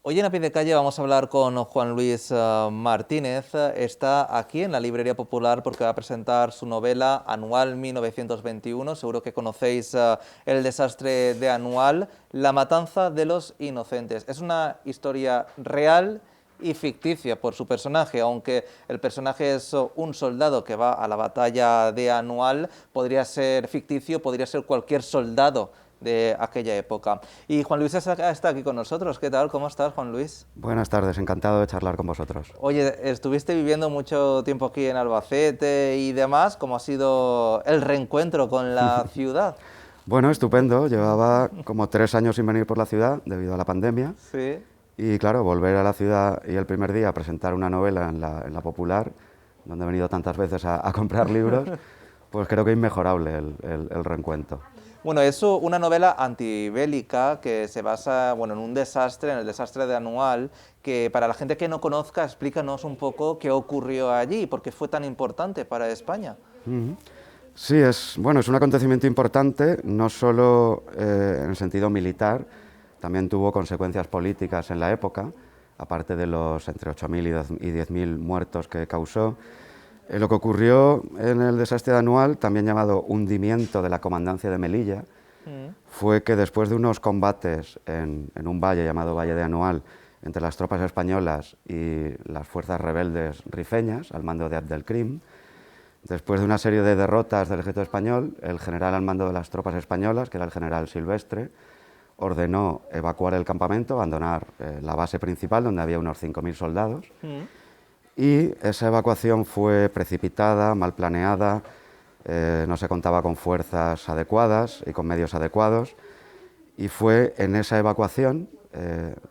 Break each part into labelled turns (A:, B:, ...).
A: Hoy en A Pie de Calle vamos a hablar con Juan Luis Martínez. Está aquí en la Librería Popular porque va a presentar su novela Anual 1921. Seguro que conocéis El desastre de Anual, La matanza de los inocentes. Es una historia real y ficticia por su personaje, aunque el personaje es un soldado que va a la batalla de Anual, podría ser ficticio, podría ser cualquier soldado de aquella época. Y Juan Luis está aquí con nosotros. ¿Qué tal? ¿Cómo estás, Juan Luis?
B: Buenas tardes, encantado de charlar con vosotros.
A: Oye, estuviste viviendo mucho tiempo aquí en Albacete y demás. ¿Cómo ha sido el reencuentro con la ciudad?
B: Bueno, estupendo, llevaba como 3 años sin venir por la ciudad debido a la pandemia
A: Sí.
B: y claro, volver a la ciudad y el primer día presentar una novela en la Popular, donde he venido tantas veces a comprar libros, pues creo que es inmejorable el reencuentro.
A: Bueno, es una novela antibélica que se basa, bueno, en un desastre, en el desastre de Anual, que para la gente que no conozca, explícanos un poco qué ocurrió allí y por qué fue tan importante para España.
B: Sí, es un acontecimiento importante, no solo en el sentido militar, también tuvo consecuencias políticas en la época, aparte de los entre 8.000 y 10.000 muertos que causó. Lo que ocurrió en el desastre de Anual, también llamado hundimiento de la comandancia de Melilla, fue que después de unos combates en un valle llamado Valle de Anual, entre las tropas españolas y las fuerzas rebeldes rifeñas, al mando de Abdelkrim, después de una serie de derrotas del ejército español, el general al mando de las tropas españolas, que era el general Silvestre, ordenó evacuar el campamento, abandonar la base principal, donde había unos 5.000 soldados, y esa evacuación fue precipitada, mal planeada, no se contaba con fuerzas adecuadas y con medios adecuados, y fue en esa evacuación,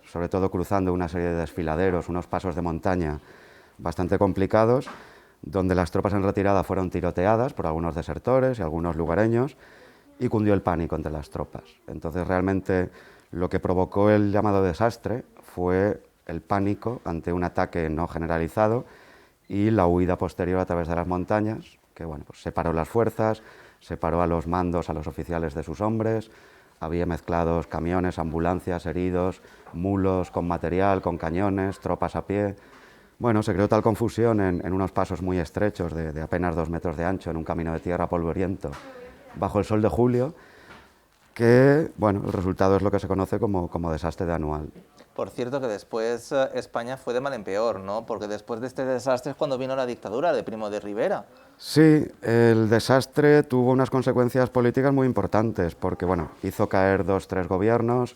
B: sobre todo cruzando una serie de desfiladeros, unos pasos de montaña bastante complicados, donde las tropas en retirada fueron tiroteadas por algunos desertores y algunos lugareños, y cundió el pánico entre las tropas. Entonces realmente lo que provocó el llamado desastre fue el pánico ante un ataque no generalizado y la huida posterior a través de las montañas, que pues separó las fuerzas, separó a los mandos, a los oficiales de sus hombres, había mezclados camiones, ambulancias, heridos, mulos con material, con cañones, tropas a pie. Bueno, se creó tal confusión en unos pasos muy estrechos de apenas 2 metros de ancho, en un camino de tierra polvoriento, bajo el sol de julio, que el resultado es lo que se conoce como desastre de Anual.
A: Por cierto que después España fue de mal en peor, ¿no? Porque después de este desastre es cuando vino la dictadura de Primo de Rivera.
B: Sí, el desastre tuvo unas consecuencias políticas muy importantes, porque hizo caer 2, 3 gobiernos,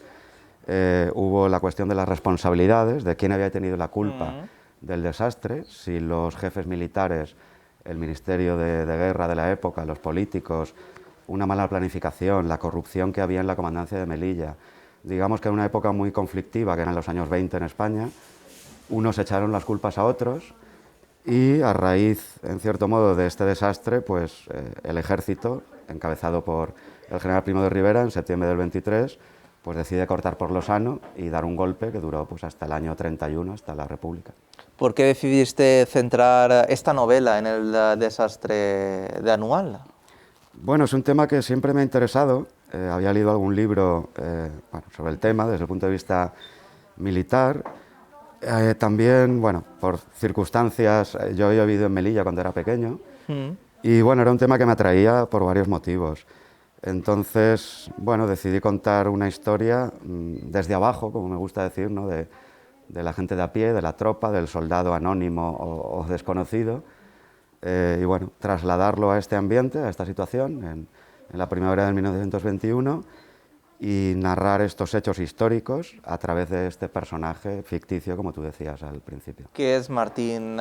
B: hubo la cuestión de las responsabilidades, de quién había tenido la culpa del desastre, si los jefes militares, el Ministerio de Guerra de la época, los políticos, una mala planificación, la corrupción que había en la comandancia de Melilla. Digamos que en una época muy conflictiva, que eran los años 20 en España, unos echaron las culpas a otros y a raíz, en cierto modo, de este desastre, el ejército, encabezado por el general Primo de Rivera, en septiembre del 23, decide cortar por lo sano y dar un golpe que duró hasta el año 31, hasta la República.
A: ¿Por qué decidiste centrar esta novela en el desastre de Anual?
B: Es un tema que siempre me ha interesado. Había leído algún libro sobre el tema desde el punto de vista militar. También, por circunstancias, yo había vivido en Melilla cuando era pequeño y era un tema que me atraía por varios motivos. Entonces, decidí contar una historia desde abajo, como me gusta decir, ¿no? de la gente de a pie, de la tropa, del soldado anónimo o desconocido, y trasladarlo a este ambiente, a esta situación, en la primavera de 1921, y narrar estos hechos históricos a través de este personaje ficticio, como tú decías al principio.
A: ¿Qué es Martín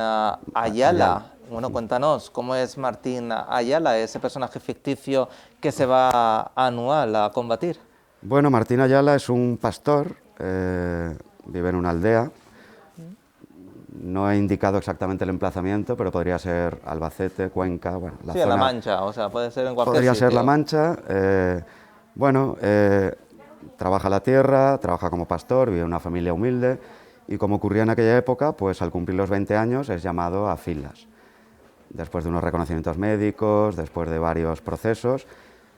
A: Ayala? Bueno, cuéntanos, ¿cómo es Martín Ayala, ese personaje ficticio que se va a Anual a combatir?
B: Martín Ayala es un pastor, vive en una aldea. No he indicado exactamente el emplazamiento, pero podría ser Albacete, Cuenca, la
A: sí,
B: zona...
A: en La Mancha, o sea, puede ser en cualquier
B: Podría
A: sitio.
B: ser La Mancha. Trabaja la tierra, trabaja como pastor, vive en una familia humilde y como ocurría en aquella época, al cumplir los 20 años es llamado a filas. Después de unos reconocimientos médicos, después de varios procesos,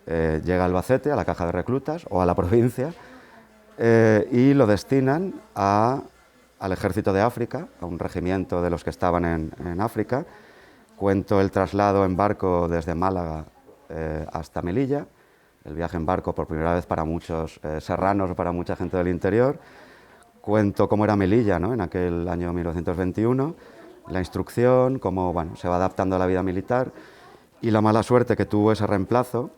B: llega a Albacete, a la caja de reclutas o a la provincia, y lo destinan a al ejército de África, a un regimiento de los que estaban en África. Cuento el traslado en barco desde Málaga hasta Melilla, el viaje en barco por primera vez para muchos serranos o para mucha gente del interior. Cuento cómo era Melilla, ¿no?, en aquel año 1921, la instrucción, cómo bueno, se va adaptando a la vida militar y la mala suerte que tuvo ese reemplazo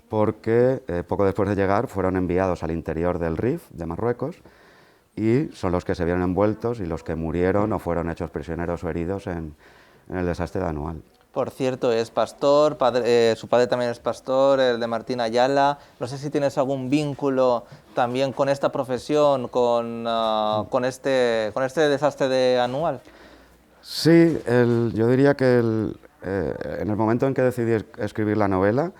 B: porque poco después de llegar fueron enviados al interior del Rif de Marruecos y son los que se vieron envueltos y los que murieron o fueron hechos prisioneros o heridos en el desastre de Anual.
A: Por cierto, es pastor, su padre también es pastor, el de Martín Ayala. No sé si tienes algún vínculo también con esta profesión, con este desastre de Anual.
B: Sí, yo diría que en el momento en que decidí escribir la novela,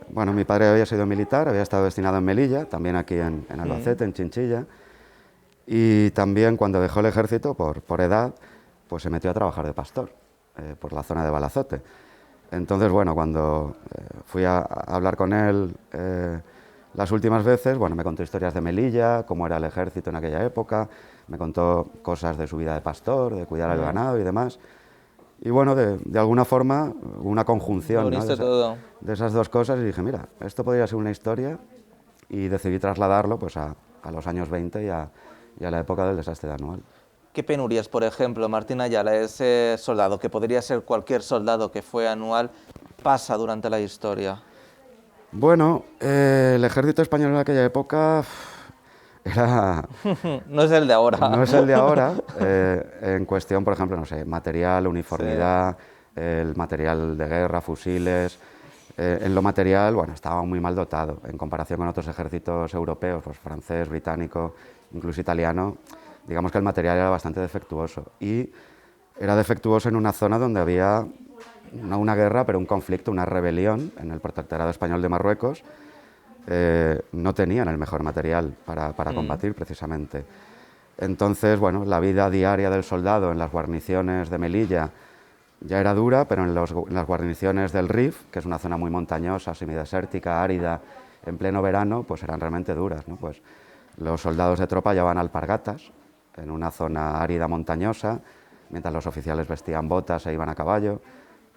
B: bueno, mi padre había sido militar, había estado destinado en Melilla, también aquí en Albacete, en Chinchilla, y también cuando dejó el ejército, por edad, pues se metió a trabajar de pastor por la zona de Balazote. Entonces, bueno, cuando fui a hablar con él las últimas veces, bueno, me contó historias de Melilla, cómo era el ejército en aquella época, me contó cosas de su vida de pastor, de cuidar el ganado y demás. Y bueno, de alguna forma, una conjunción, ¿no?, de esas dos cosas, y dije, mira, esto podría ser una historia, y decidí trasladarlo pues, a los años 20 y a la época del desastre de Anual.
A: ¿Qué penurias, por ejemplo, Martín Ayala, ese soldado, que podría ser cualquier soldado que fue Anual, pasa durante la historia?
B: Bueno, el ejército español en aquella época era...
A: No es el de ahora.
B: No es el de ahora. En cuestión, por ejemplo, no sé, material, uniformidad, sí, el material de guerra, fusiles. En lo material, bueno, estaba muy mal dotado en comparación con otros ejércitos europeos, pues francés, británico, incluso italiano. Digamos que el material era bastante defectuoso y era defectuoso en una zona donde había no una guerra, pero un conflicto, una rebelión en el protectorado español de Marruecos. No tenían el mejor material para combatir precisamente. Entonces, bueno, la vida diaria del soldado en las guarniciones de Melilla ya era dura, pero en las guarniciones del Rif, que es una zona muy montañosa, semidesértica, árida, en pleno verano, pues eran realmente duras, ¿no? Pues los soldados de tropa llevaban alpargatas en una zona árida montañosa, mientras los oficiales vestían botas e iban a caballo.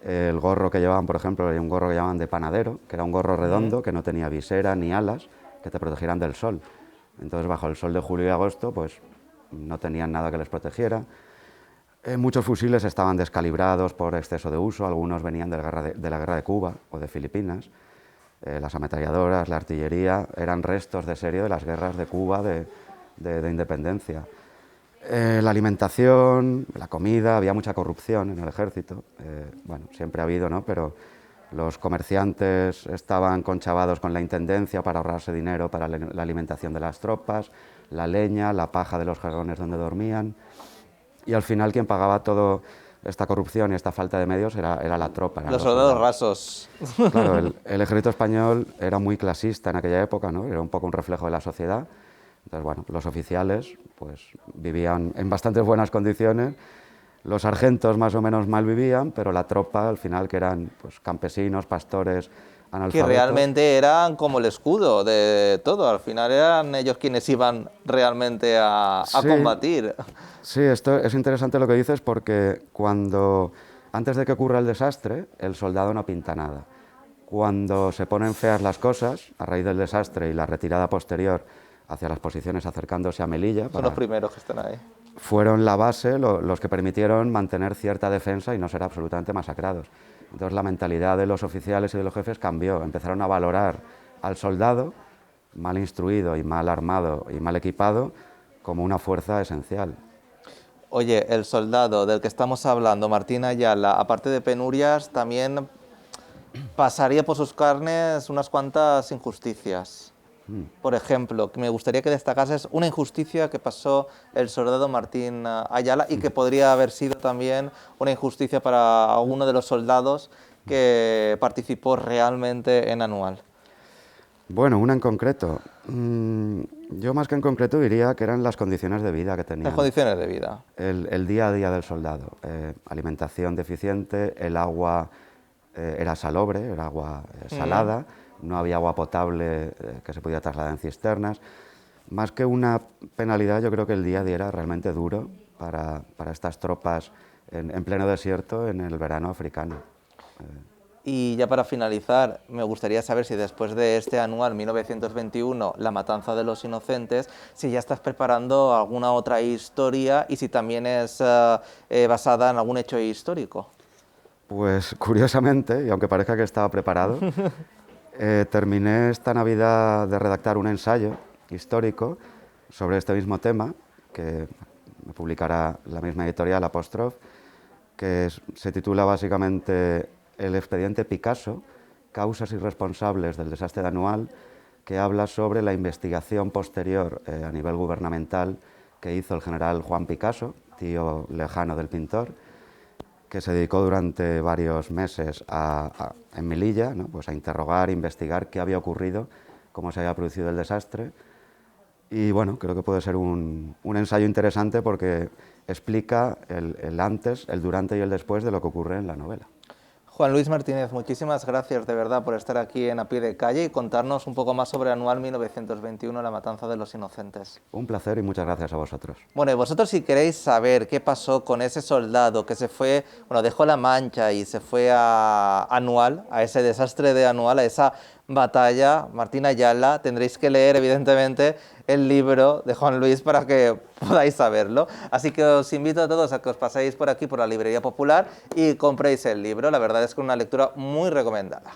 B: El gorro que llevaban, por ejemplo, era un gorro que llamaban de panadero, que era un gorro redondo, que no tenía visera ni alas, que te protegieran del sol. Entonces, bajo el sol de julio y agosto, pues no tenían nada que les protegiera. Muchos fusiles estaban descalibrados por exceso de uso, algunos venían de la guerra de Cuba o de Filipinas. Las ametralladoras, la artillería, eran restos de serie de las guerras de Cuba de independencia. La alimentación, la comida, había mucha corrupción en el ejército, bueno, siempre ha habido, ¿no?, pero los comerciantes estaban conchavados con la intendencia para ahorrarse dinero para la alimentación de las tropas, la leña, la paja de los jarrones donde dormían, y al final quien pagaba toda esta corrupción y esta falta de medios era la tropa.
A: Los soldados rasos.
B: Claro, el ejército español era muy clasista en aquella época, ¿no?, era un poco un reflejo de la sociedad. Entonces, bueno, los oficiales pues, vivían en bastantes buenas condiciones, los sargentos más o menos mal vivían, pero la tropa, al final, que eran pues, campesinos, pastores, analfabetos...
A: Que realmente eran como el escudo de todo, al final eran ellos quienes iban realmente a combatir.
B: Sí, esto es interesante lo que dices porque antes de que ocurra el desastre, el soldado no pinta nada. Cuando se ponen feas las cosas, a raíz del desastre y la retirada posterior hacia las posiciones acercándose a Melilla.
A: Son los primeros que están ahí.
B: Fueron la base, los que permitieron mantener cierta defensa y no ser absolutamente masacrados. Entonces la mentalidad de los oficiales y de los jefes cambió, empezaron a valorar al soldado, mal instruido y mal armado y mal equipado, como una fuerza esencial.
A: Oye, el soldado del que estamos hablando, Martín Ayala, aparte de penurias, también pasaría por sus carnes unas cuantas injusticias. Por ejemplo, que me gustaría que destacases una injusticia que pasó el soldado Martín Ayala y que podría haber sido también una injusticia para uno de los soldados que participó realmente en Anual.
B: Bueno, una en concreto. Yo más que en concreto diría que eran las condiciones de vida que tenían.
A: Las condiciones de vida.
B: El día a día del soldado. Alimentación deficiente, el agua era salobre, era agua salada. No había agua potable que se podía trasladar en cisternas. Más que una penalidad, yo creo que el día a día era realmente duro para estas tropas en pleno desierto en el verano africano.
A: Y ya para finalizar, me gustaría saber si después de este anual 1921, La matanza de los inocentes, si ya estás preparando alguna otra historia y si también es basada en algún hecho histórico.
B: Pues curiosamente, y aunque parezca que estaba preparado, terminé esta Navidad de redactar un ensayo histórico sobre este mismo tema, que me publicará la misma editorial, Apóstrof, que se titula básicamente El expediente Picasso, causas y responsables del desastre de Anual, que habla sobre la investigación posterior a nivel gubernamental que hizo el general Juan Picasso, tío lejano del pintor, que se dedicó durante varios meses en Melilla, ¿no? Pues a interrogar, investigar qué había ocurrido, cómo se había producido el desastre. Y bueno, creo que puede ser un ensayo interesante porque explica el antes, el durante y el después de lo que ocurre en la novela.
A: Juan Luis Martínez, muchísimas gracias de verdad por estar aquí en A Pie de Calle y contarnos un poco más sobre Anual 1921, La matanza de los inocentes.
B: Un placer y muchas gracias a vosotros.
A: Bueno, y vosotros si queréis saber qué pasó con ese soldado que se fue, bueno, dejó La Mancha y se fue a Anual, a ese desastre de Anual, a esa batalla, Martín Ayala, tendréis que leer evidentemente el libro de Juan Luis para que podáis saberlo. Así que os invito a todos a que os paséis por aquí, por la Librería Popular y compréis el libro. La verdad es que es una lectura muy recomendada.